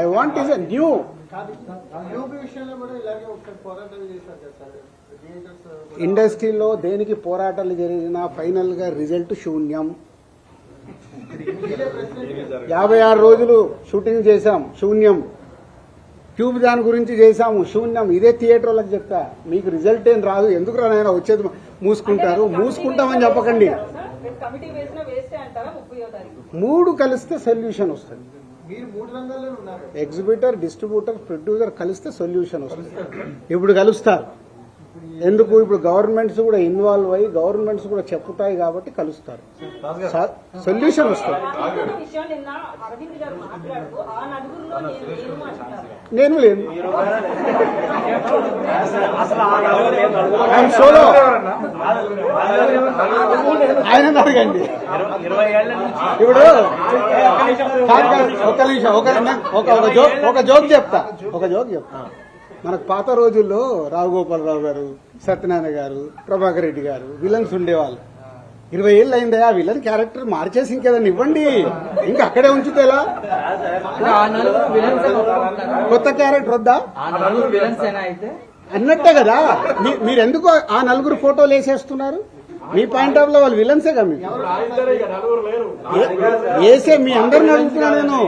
I want is a new. ఇండస్ట్రీలో దేనికి పోరాటాలు జరిగినా ఫైనల్ గా రిజల్ట్ శూన్యం. 56 రోజులు షూటింగ్ చేశాం, శూన్యం. ట్యూబ్ దాని గురించి చేశాము, శూన్యం. ఇదే థియేటర్ వాళ్ళకి చెప్తా, మీకు రిజల్ట్ ఏం రాదు, ఎందుకు రానైనా వచ్చేది మూసుకుంటారు. మూసుకుంటామని చెప్పకండి. 3 కలిస్తే సొల్యూషన్ వస్తుంది. ఎగ్జిబిటర్, డిస్ట్రిబ్యూటర్, ప్రొడ్యూసర్ కలిస్తే సొల్యూషన్ వస్తుంది. ఇప్పుడు కలుస్తారు. ఎందుకు? ఇప్పుడు గవర్నమెంట్స్ కూడా ఇన్వాల్వ్ అయ్యి గవర్నమెంట్స్ కూడా చెప్పుతాయి కాబట్టి కలుస్తారు, సొల్యూషన్ వస్తుంది. నేను లేదు, సోలో. ఆయన అడగండి. ఇప్పుడు ఒక నిమిషం, ఒక జోక్ చెప్తా. మనకు పాత రోజుల్లో రావుగోపాలరావు గారు, సత్యనారాయణ గారు, ప్రభాకర్ రెడ్డి గారు విలన్స్ ఉండేవాళ్ళు. 20 ఏళ్ళు అయిందా ఆ విలన్ క్యారెక్టర్ మార్చేసి ఇంకేదన్నా ఇవ్వండి, ఇంకా అక్కడే ఉంచుతేలా? కొత్త క్యారెక్టర్ వద్దా అన్నట్టే కదా. మీరెందుకు ఆ 4 ఫోటోలు వేసేస్తున్నారు? మీ పాయింట్ ఆఫ్ లో వాళ్ళు విలన్సే కదా. వేసే మీ అందరిని అడుగుతున్నా నేను.